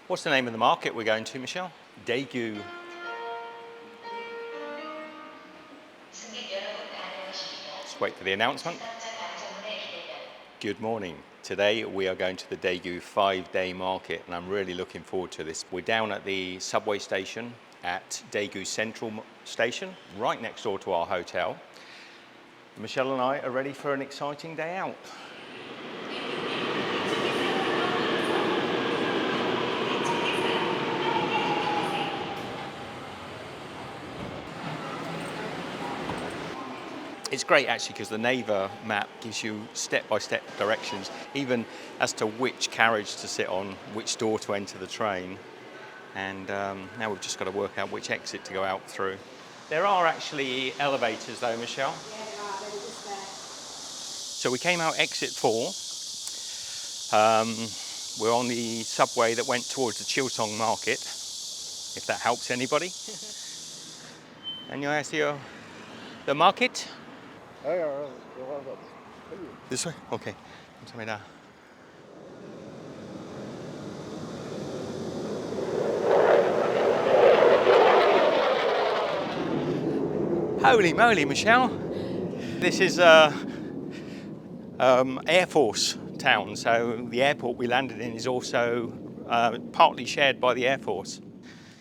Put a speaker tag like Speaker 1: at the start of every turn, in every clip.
Speaker 1: What's the name of the market we're going to, Michelle? Daegu. Let's wait for the announcement. Good morning. Today we are going to the Daegu 5-day market and I'm really looking forward to this. We're down at the subway station at Daegu Central Station, right next door to our hotel. Michelle and I are ready for an exciting day out. It's great actually because the Naver map gives you step-by-step directions, even as to which carriage to sit on, which door to enter the train. And now we've just got to work out which exit to go out through. There are actually elevators though, Michelle. So we came out exit 4. We're on the subway that went towards the Chiltong market, if that helps anybody. 안녕하세요. The market? This way? Okay. 감사합니다. Holy moly, Michelle. This is Air Force town, so the airport we landed in is also partly shared by the Air Force.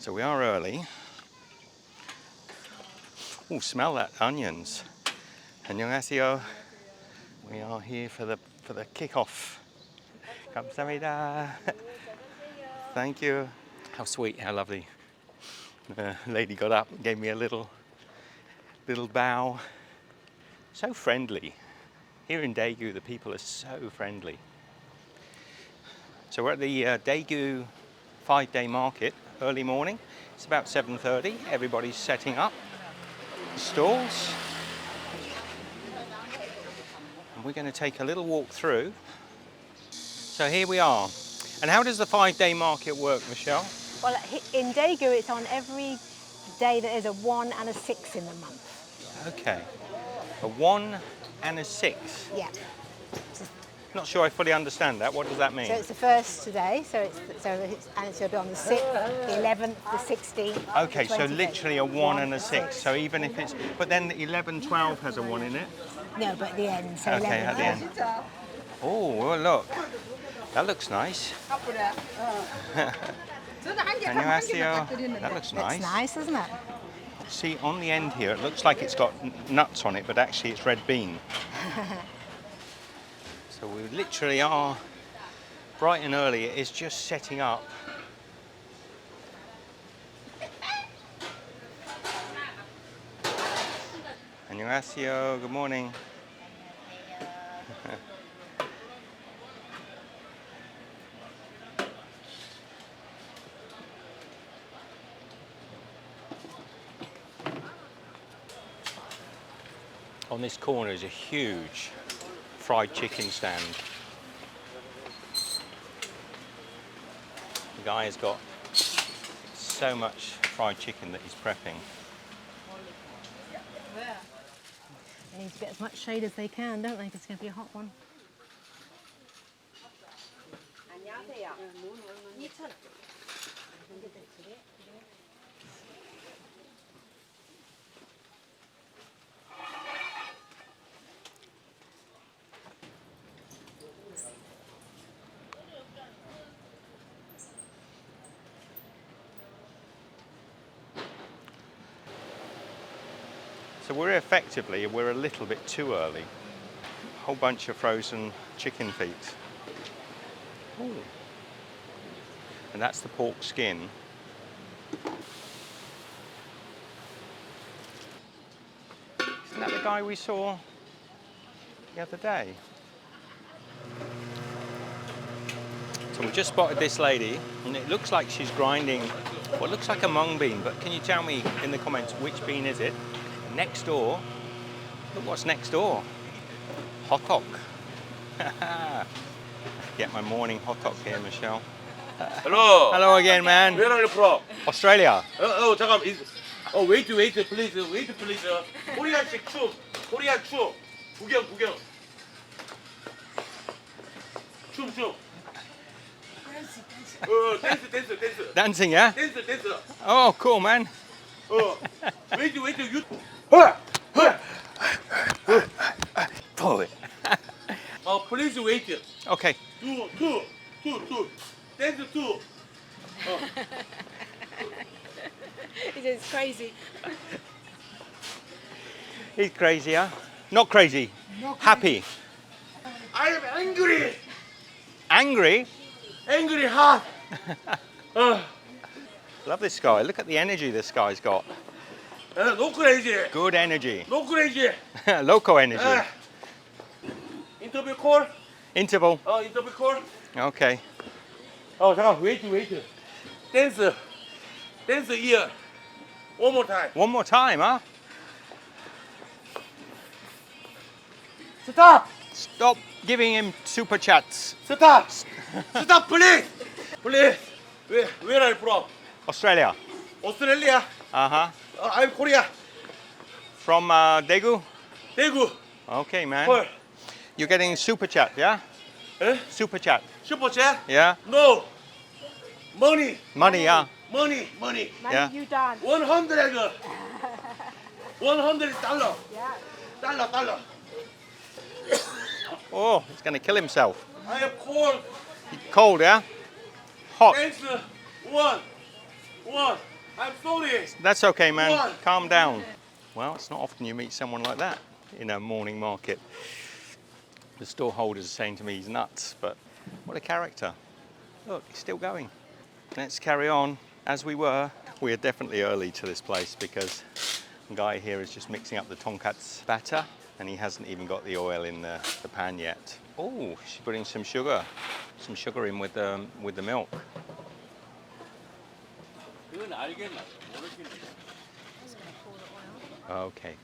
Speaker 1: So we are early. Oh, smell that onions. 안녕하세요. We are here for the kick-off. 감사합니다. Thank you. How sweet, how lovely. The lady got up and gave me a little bow. So friendly. Here in Daegu, the people are so friendly. So we're at the Daegu 5-day market, early morning. It's about 7:30. Everybody's setting up stalls. And we're going to take a little walk through. So here we are. And how does the 5-day market work, Michelle?
Speaker 2: Well, in Daegu, it's on every day that is a 1 and a 6 in the month.
Speaker 1: Okay. A 1 and a 6?
Speaker 2: Yeah.
Speaker 1: Not sure I fully understand that. What does that mean?
Speaker 2: So it's the first today, and it's going to be on the 6th, the 11th, the 16th.
Speaker 1: Okay,
Speaker 2: the
Speaker 1: so
Speaker 2: 25th.
Speaker 1: literally a 1 and a 6. So even if it's, but then the 11, 12 has a 1 in it?
Speaker 2: No, but at the end, so
Speaker 1: Okay,
Speaker 2: 11th.
Speaker 1: at the end. Oh, well, look. That looks nice. 안녕하세요. That looks nice.
Speaker 2: It's nice, isn't it?
Speaker 1: See, on the end here, it looks like it's got nuts on it, but actually it's red bean. So we literally are bright and early. It is just setting up. 안녕하세요. Good morning. On this corner is a huge fried chicken stand. The guy has got so much fried chicken that he's prepping.
Speaker 2: They need to get as much shade as they can, don't they? Because it's going to be a hot one.
Speaker 1: So we're a little bit too early. A whole bunch of frozen chicken feet. Ooh. And that's the pork skin. Isn't that the guy we saw the other day? So we just spotted this lady, and it looks like she's grinding what looks like a mung bean, but can you tell me in the comments which bean is it? Next door, look what's next door. Hotteok. Get my morning hotteok here, Michelle.
Speaker 3: Hello.
Speaker 1: Hello again, man.
Speaker 3: Where are you from?
Speaker 1: Australia.
Speaker 3: 잠깐. wait, please. Korean 춤. Korean 춤. 구경. 춤. 댄스.
Speaker 1: Dancing, yeah?
Speaker 3: 댄스.
Speaker 1: Oh, cool, man.
Speaker 3: 웨이트, 유.
Speaker 1: Pull it.
Speaker 3: please wait.
Speaker 1: Okay.
Speaker 3: two. 댄스 two.
Speaker 2: It's crazy.
Speaker 1: He's crazy, huh? Not crazy. Happy.
Speaker 3: I am angry.
Speaker 1: Angry?
Speaker 3: Angry heart.
Speaker 1: Love this guy. Look at the energy this guy's got.
Speaker 3: No crazy.
Speaker 1: Good energy.
Speaker 3: No crazy.
Speaker 1: Loco energy.
Speaker 3: 인터뷰 콜.
Speaker 1: Interval.
Speaker 3: 인터뷰 콜.
Speaker 1: Okay.
Speaker 3: 잠깐 wait. 댄스 ear. One more time.
Speaker 1: One more time, huh?
Speaker 3: Stop.
Speaker 1: Stop giving him super chats.
Speaker 3: Stop, please. Where are you from?
Speaker 1: Australia.
Speaker 3: Australia.
Speaker 1: Uh-huh.
Speaker 3: I'm Korea.
Speaker 1: From Daegu?
Speaker 3: Daegu.
Speaker 1: Okay, man.
Speaker 3: 콜.
Speaker 1: You're getting super chat, yeah? Super chat.
Speaker 3: 슈퍼챗?
Speaker 1: Yeah?
Speaker 3: No. Money.
Speaker 1: Money, yeah?
Speaker 3: Money.
Speaker 2: Money
Speaker 1: Yeah.
Speaker 2: you done.
Speaker 3: 100. $100.
Speaker 2: Yeah.
Speaker 3: 달러.
Speaker 1: Oh, he's going to kill himself.
Speaker 3: I am cold.
Speaker 1: Cold, yeah? Hot.
Speaker 3: Thanks. One. I'm sorry.
Speaker 1: That's okay, man.
Speaker 3: One.
Speaker 1: Calm down. Well, it's not often you meet someone like that in a morning market. The store holders are saying to me he's nuts, but what a character. Look, he's still going. Let's carry on as we were. We are definitely early to this place because the guy here is just mixing up the tonkatsu batter and he hasn't even got the oil in the pan yet. Oh, she's putting some sugar in with the milk. Okay.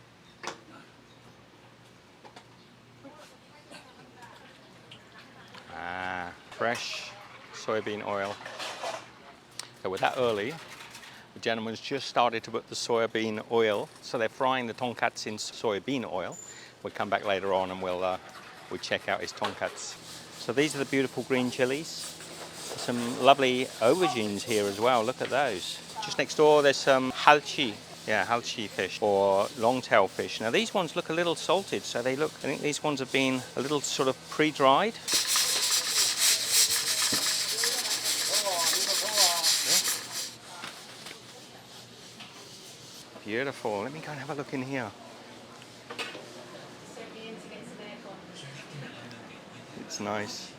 Speaker 1: Fresh soybean oil. So we're that early. The gentleman's just started to put the soybean oil. So they're frying the tonkatsu in soybean oil. We'll come back later on and we'll check out his tonkatsu. So these are the beautiful green chilies. Some lovely aubergines here as well. Look at those. Just next door there's some halchi. Yeah, halchi fish or long-tail fish. Now these ones look a little salted, so I think these ones have been a little sort of pre-dried. Beautiful. Let me go and have a look in here. It's nice.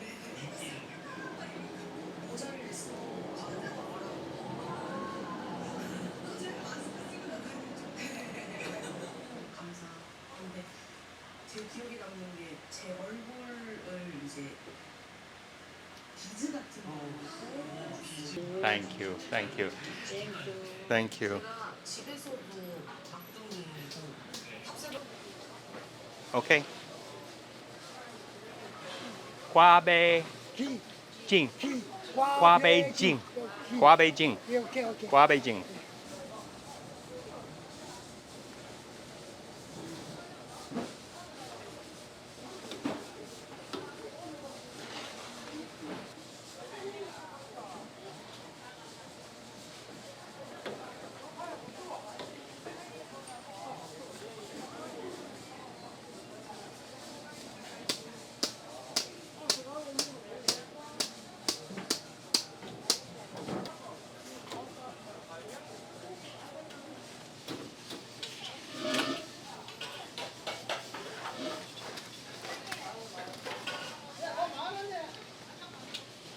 Speaker 1: Thank you. Okay. kkwabaegi. kkwabaegi.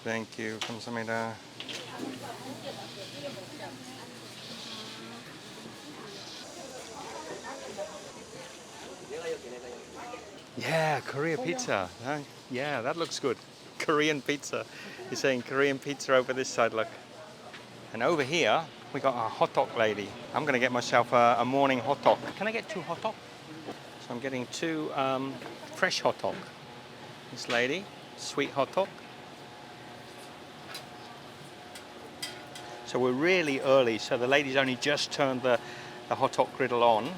Speaker 1: Thank you. 감사합니다. Yeah, Korea pizza. Yeah, that looks good. Korean pizza. You're saying Korean pizza over this side, look. And over here, we got a Hotteok lady. I'm going to get myself a morning Hotteok. Can I get 2 Hotteok? So I'm getting 2 fresh Hotteok. This lady, sweet Hotteok. So we're really early, so the lady's only just turned the Hotteok griddle on.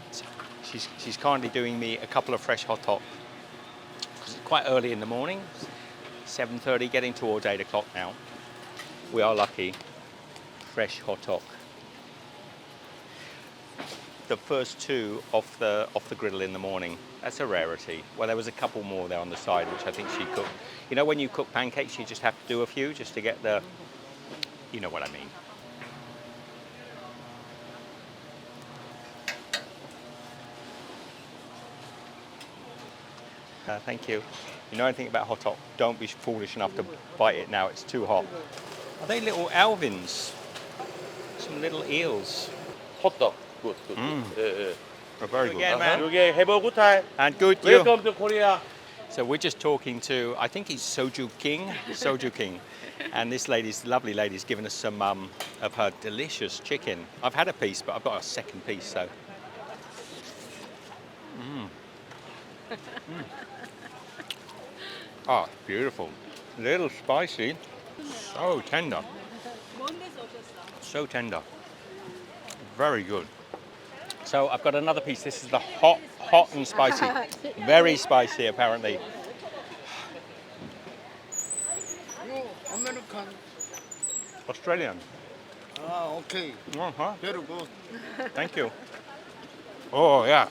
Speaker 1: She's kindly doing me a couple of fresh Hotteok. It's quite early in the morning, 7:30, getting towards 8 o'clock now. We are lucky. Fresh hotteok. The first two off the griddle in the morning. That's a rarity. Well, there was a couple more there on the side, which I think she cooked. You know, when you cook pancakes, you just have to do a few just to get the, you know what I mean. Thank you. You know anything about hotteok? Don't be foolish enough to bite it now. It's too hot. Are they little alvins? Some little eels.
Speaker 3: 호떡. 굿. 예.
Speaker 1: Oh, very good. Again, man.
Speaker 3: 요게 have a good time.
Speaker 1: And good you.
Speaker 3: Welcome to Korea.
Speaker 1: So we're just talking to, I think he's Soju King. Soju King. And this lady's, lovely lady's given us some of her delicious chicken. I've had a piece, but I've got a second piece, so. Oh, beautiful. A little spicy. So tender. So tender. Very good. So I've got another piece. This is the hot and spicy. Very spicy, apparently.
Speaker 4: American.
Speaker 1: Australian.
Speaker 4: Ah, okay.
Speaker 1: Uh-huh.
Speaker 4: Very good.
Speaker 1: Thank you. Oh, yeah.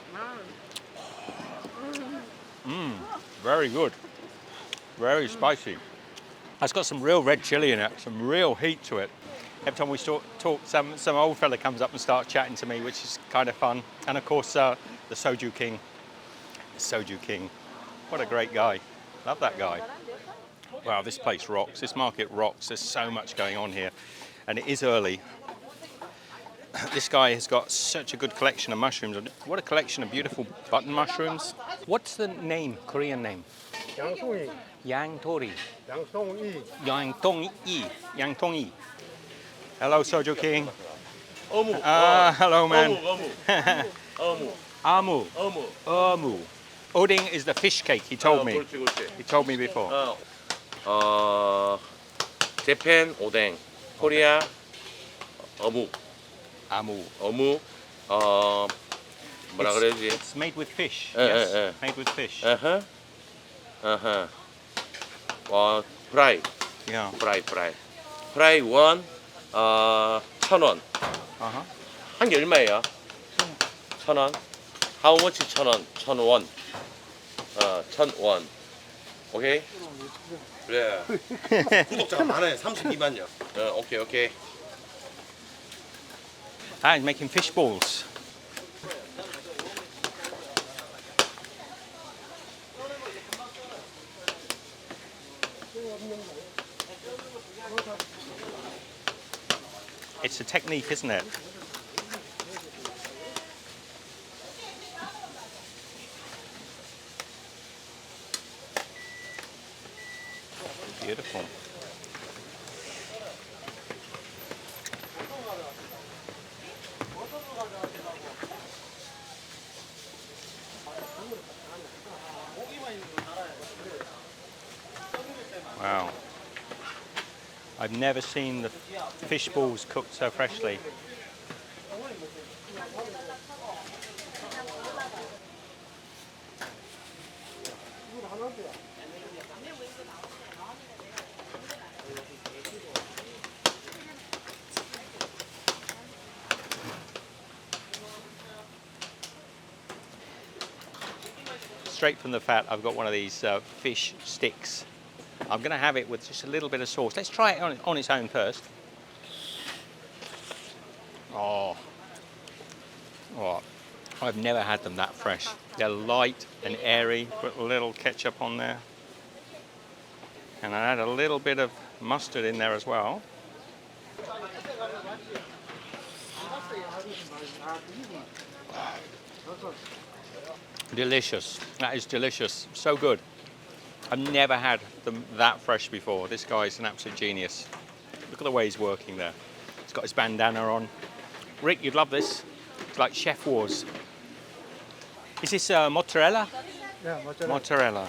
Speaker 1: Very good. Very spicy. It's got some real red chili in it, some real heat to it. Every time we talk, some old fella comes up and starts chatting to me, which is kind of fun. And of course, the Soju King. Soju King. What a great guy. Love that guy. Wow, this place rocks. This market rocks. There's so much going on here. And it is early. This guy has got such a good collection of mushrooms. What a collection of beautiful button mushrooms. What's the name, Korean name?
Speaker 4: 양송이.
Speaker 1: Yangtori.
Speaker 4: 양송이.
Speaker 1: Yangtong-i. Yangtong-i. Hello, Soju King.
Speaker 3: 어묵.
Speaker 1: Hello, man.
Speaker 3: 어묵.
Speaker 1: Amu.
Speaker 3: 어묵.
Speaker 1: Eomuk. Odeng is the fish cake, he told me.
Speaker 3: 그렇지.
Speaker 1: He told me before.
Speaker 3: 재팬 오뎅. 코리아 어묵.
Speaker 1: Amu.
Speaker 3: 어묵. 뭐라 그래야지?
Speaker 1: It's made with fish.
Speaker 3: 예,
Speaker 1: Yes,
Speaker 3: 예, 예.
Speaker 1: made with fish.
Speaker 3: 프라이.
Speaker 1: Yeah.
Speaker 3: 프라이 원 1,000원.
Speaker 1: Uh-huh.
Speaker 3: 한 개 얼마예요? 1,000원. How much 1,000원? 1,000원. 1,000원. 오케이? 그래. 구독자가 많아요. 32만요. 오케이.
Speaker 1: Ah, he's making fish balls. It's a technique, isn't it? Beautiful. Wow. I've never seen the fish balls cooked so freshly. Straight from the fat, I've got one of these fish sticks. I'm going to have it with just a little bit of sauce. Let's try it on its own first. Oh, I've never had them that fresh. They're light and airy. Put a little ketchup on there. And I add a little bit of mustard in there as well. Delicious. That is delicious. So good. I've never had them that fresh before. This guy's an absolute genius. Look at the way he's working there. He's got his bandana on. Rick, you'd love this. It's like Chef Wars. Is this mozzarella?
Speaker 4: Yeah, mozzarella.
Speaker 1: Mozzarella.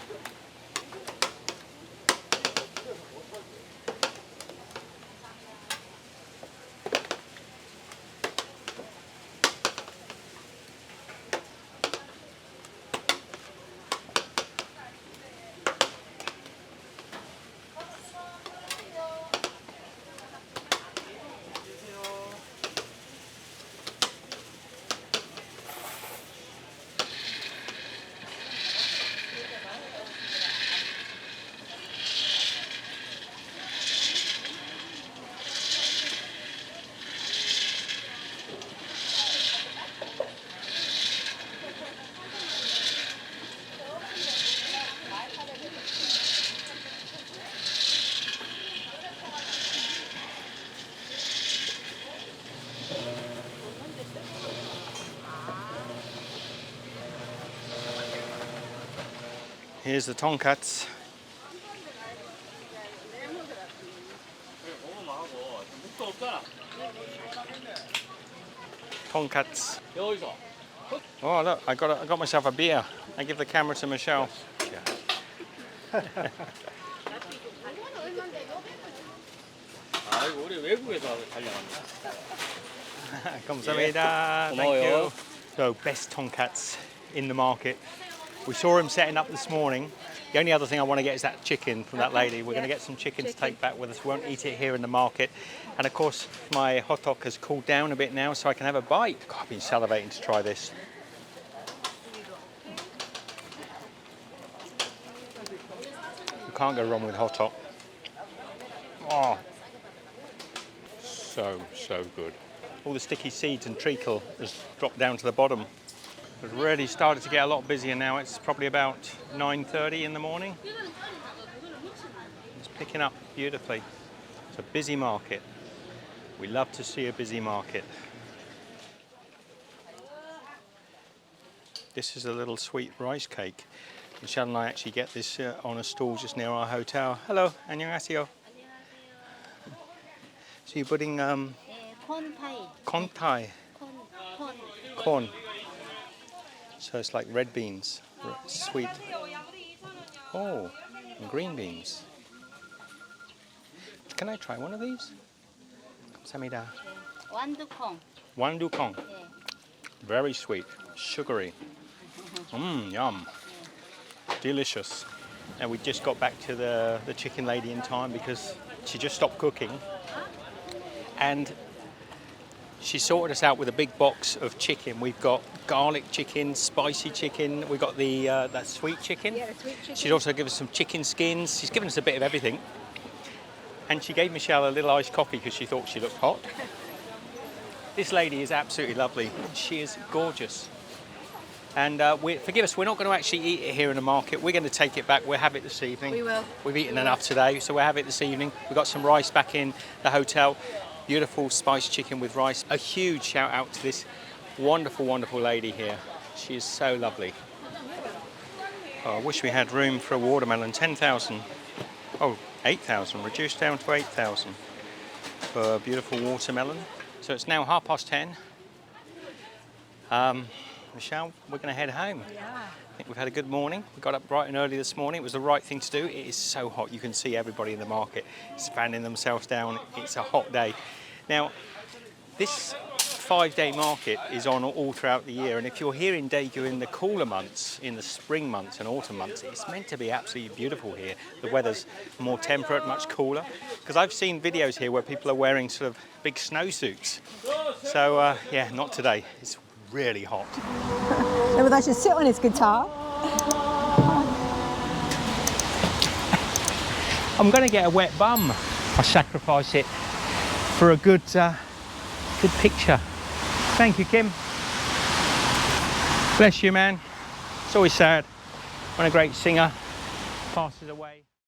Speaker 1: Here's the tonkatsu. Tonkatsu. Oh look, I got myself a beer. I give the camera to Michelle. 감사합니다. Thank you. So best tonkatsu in the market. We saw him setting up this morning. The only other thing I want to get is that chicken from that lady. We're going to get some chicken to take back with us. We won't eat it here in the market. And of course, my hotteok has cooled down a bit now, so I can have a bite. God, I've been salivating to try this. You can't go wrong with hotteok. Oh, so good. All the sticky seeds and treacle has dropped down to the bottom. It's really started to get a lot busier now. It's probably about 9:30 in the morning. It's picking up beautifully. It's a busy market. We love to see a busy market. This is a little sweet rice cake. Michelle and I actually get this on a stall just near our hotel. Hello, 안녕하세요. So you're putting corn pie. Corn. So it's like red beans, sweet. Oh, and green beans. Can I try one of these? 감사합니다. 완두콩. Very sweet, sugary. Yum. Delicious. And we just got back to the chicken lady in time because she just stopped cooking. And she sorted us out with a big box of chicken. We've got garlic chicken, spicy chicken. We've got the that sweet chicken.
Speaker 2: Yeah, the sweet chicken.
Speaker 1: She's also given us some chicken skins. She's given us a bit of everything. And she gave Michelle a little iced coffee because she thought she looked hot. This lady is absolutely lovely. She is gorgeous. And forgive us, we're not going to actually eat it here in the market. We're going to take it back. We'll have it this evening.
Speaker 2: We will.
Speaker 1: We've eaten enough today, so we'll have it this evening. We've got some rice back in the hotel. Beautiful spiced chicken with rice. A huge shout out to this wonderful, wonderful lady here. She is so lovely. Oh, I wish we had room for a watermelon. 10,000. Oh, 8,000. Reduced down to 8,000 for a beautiful watermelon. So it's now 10:30. Michelle, we're going to head home.
Speaker 2: Yeah.
Speaker 1: I think we've had a good morning. We got up bright and early this morning. It was the right thing to do. It is so hot. You can see everybody in the market is fanning themselves down. It's a hot day. Now, this 5-day market is on all throughout the year. And if you're here in Daegu in the cooler months, in the spring months and autumn months, it's meant to be absolutely beautiful here. The weather's more temperate, much cooler. Because I've seen videos here where people are wearing sort of big snowsuits. So, yeah, not today. It's really hot.
Speaker 2: Maybe I should sit on his guitar.
Speaker 1: I'm going to get a wet bum. I'll sacrifice it for a good picture. Thank you, Kim. Bless you, man. It's always sad when a great singer passes away.